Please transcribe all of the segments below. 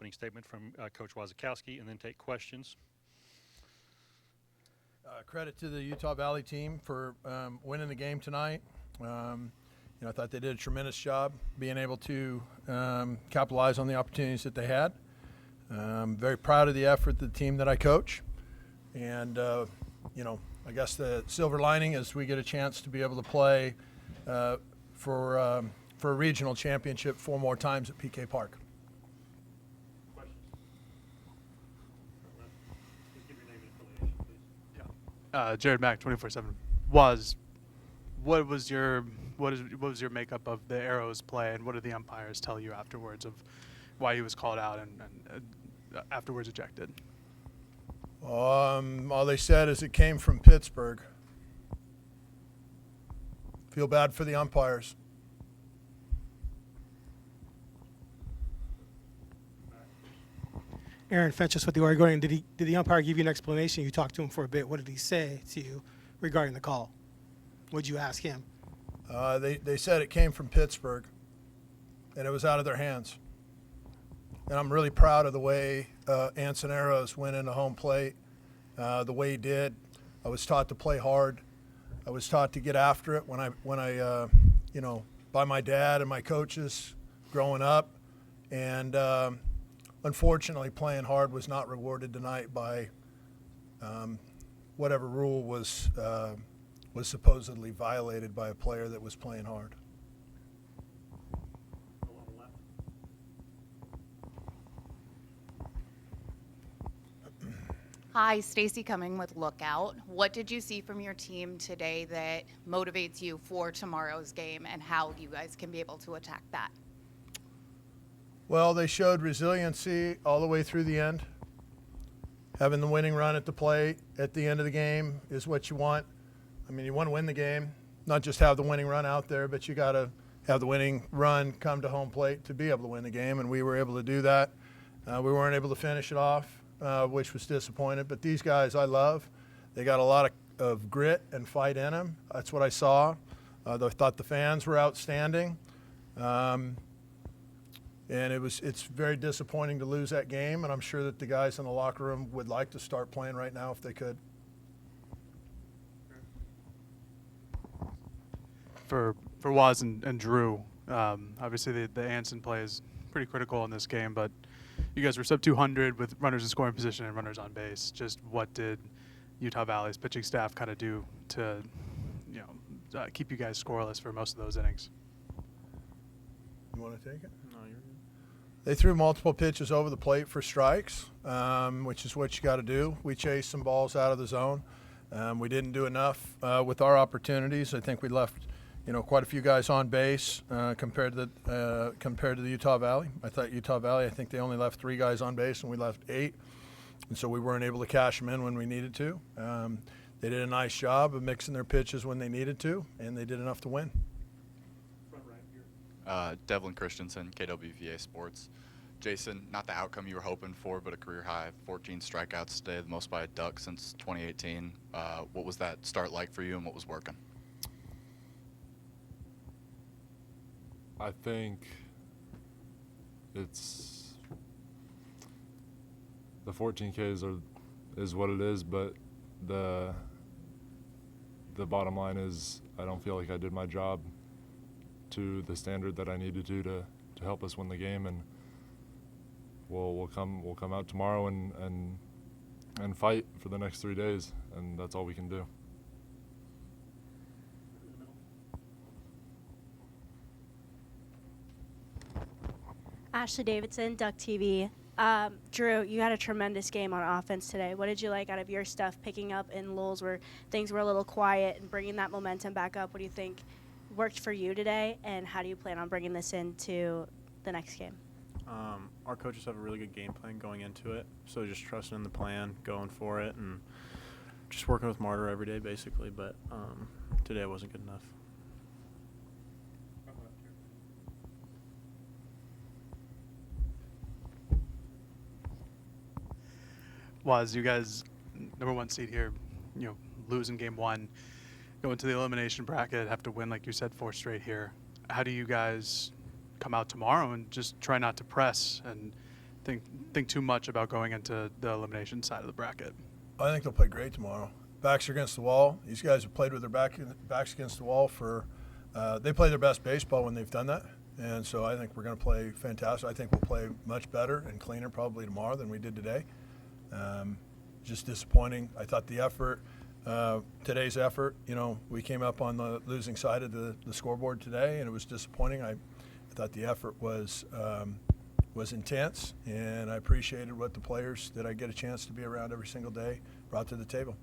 opening statement from Coach Wazakowski, and then take questions. Credit to the Utah Valley team for winning the game tonight. I thought they did a tremendous job being able to capitalize on the opportunities that they had. Very proud of the effort of the team that I coach. And, I guess the silver lining is we get a chance to be able to play for a regional championship 4 more times at PK Park. Questions? Just give your name and affiliation, please. Jared Mack, 24/7. What was your makeup of the Arrows play, and what did the umpires tell you afterwards of why he was called out and afterwards ejected? All they said is it came from Pittsburgh. Feel bad for the umpires. Aaron Fenches with the Oregonian. Did the umpire give you an explanation? You talked to him for a bit. What did he say to you regarding the call? What did you ask him? They said it came from Pittsburgh, and it was out of their hands. And I'm really proud of the way Anson Arrows went into home plate, the way he did. I was taught to play hard. I was taught to get after it when I by my dad and my coaches growing up. And unfortunately, playing hard was not rewarded tonight by whatever rule was supposedly violated by a player that was playing hard. Hi, Stacy Cumming with Lookout. What did you see from your team today that motivates you for tomorrow's game, and how you guys can be able to attack that? Well, they showed resiliency all the way through the end. Having the winning run at the plate at the end of the game is what you want. I mean, you want to win the game, not just have the winning run out there, but you got to have the winning run come to home plate to be able to win the game, and we were able to do that. We weren't able to finish it off, which was disappointed. But these guys I love. They got a lot of grit and fight in them. That's what I saw. I thought the fans were outstanding. And it's very disappointing to lose that game, and I'm sure that the guys in the locker room would like to start playing right now if they could. For Waz and Drew, obviously the Anson play is pretty critical in this game, but you guys were sub 200 with runners in scoring position and runners on base. Just what did Utah Valley's pitching staff kind of do to, keep you guys scoreless for most of those innings? You want to take it? No, you're good. They threw multiple pitches over the plate for strikes, which is what you got to do. We chased some balls out of the zone. We didn't do enough with our opportunities. I think we left, quite a few guys on base compared to the Utah Valley. I think they only left 3 guys on base, and we left 8, and so we weren't able to cash them in when we needed to. They did a nice job of mixing their pitches when they needed to, and they did enough to win. Devlin Christensen, KWVA Sports. Jason, not the outcome you were hoping for, but a career high 14 strikeouts today, the most by a Duck since 2018. What was that start like for you, and what was working? I think it's the 14 Ks is what it is, but the bottom line is I don't feel like I did my job to the standard that I needed to help us win the game, and we'll come out tomorrow and fight for the next 3 days, and that's all we can do. Ashley Davidson, Duck TV. Drew, you had a tremendous game on offense today. What did you like out of your stuff, picking up in lulls where things were a little quiet and bringing that momentum back up? What do you think worked for you today, and how do you plan on bringing this into the next game? Our coaches have a really good game plan going into it, so just trusting in the plan, going for it, and just working with Martyr every day, basically. But today wasn't good enough. Was you guys number 1 seed here, lose in game 1, go into the elimination bracket, have to win, like you said, 4 straight here. How do you guys come out tomorrow and just try not to press and think too much about going into the elimination side of the bracket. I think they'll play great tomorrow. Backs are against the wall. These guys have played with their backs against the wall for. They play their best baseball when they've done that, and so I think we're going to play fantastic. I think we'll play much better and cleaner probably tomorrow than we did today. Just disappointing. I thought the effort, today's effort, we came up on the losing side of the scoreboard today, and it was disappointing. I thought the effort was intense, and I appreciated what the players that I get a chance to be around every single day brought to the table.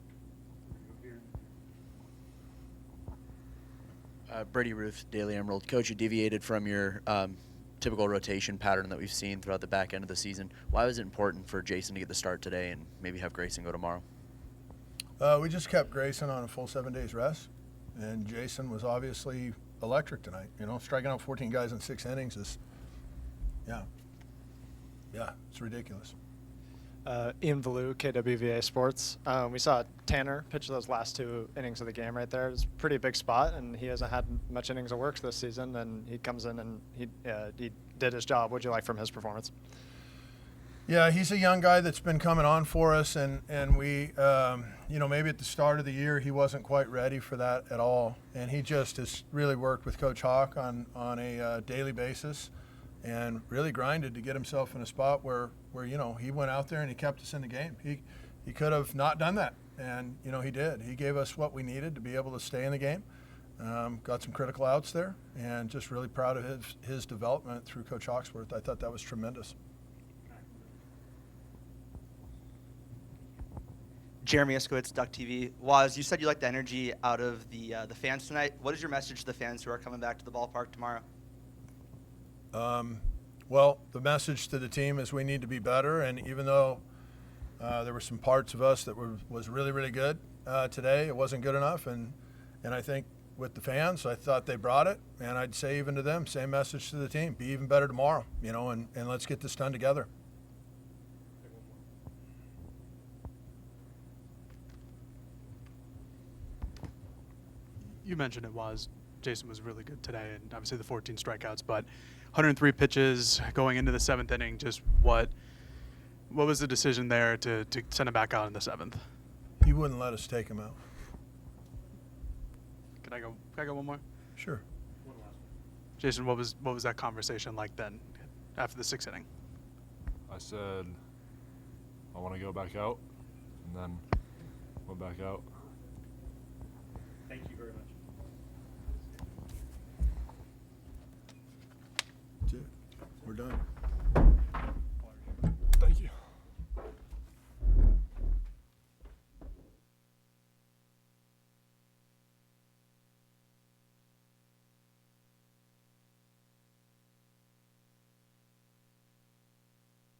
Brady Ruth, Daily Emerald. Coach, you deviated from your typical rotation pattern that we've seen throughout the back end of the season. Why was it important for Jason to get the start today and maybe have Grayson go tomorrow? We just kept Grayson on a full 7 days rest, and Jason was obviously electric tonight. Striking out 14 guys in 6 innings is, yeah, it's ridiculous. Ian Valou, KWVA Sports. We saw Tanner pitch those last 2 innings of the game right there. It's a pretty big spot, and he hasn't had much innings of work this season, and he comes in and he did his job. What did you like from his performance? Yeah, he's a young guy that's been coming on for us, and we, maybe at the start of the year he wasn't quite ready for that at all, and he just has really worked with Coach Hawk on a daily basis and really grinded to get himself in a spot where he went out there and he kept us in the game. He could have not done that, and he did. He gave us what we needed to be able to stay in the game. Got some critical outs there, and just really proud of his development through Coach Hawksworth. I thought that was tremendous. Jeremy Iskowitz, Duck TV. Waz, you said you liked the energy out of the fans tonight. What is your message to the fans who are coming back to the ballpark tomorrow? Well, the message to the team is we need to be better, and even though there were some parts of us that was really, really good today, it wasn't good enough, and I think with the fans, I thought they brought it, and I'd say even to them, same message to the team, be even better tomorrow, and let's get this done together. You mentioned Jason was really good today, and obviously the 14 strikeouts, but 103 pitches going into the 7th inning. Just what was the decision there to send him back out in the 7th? He wouldn't let us take him out. Can I go one more? Sure. Jason, what was that conversation like then after the 6th inning? I said I want to go back out, and then went back out. Thank you very much. That's it. We're done.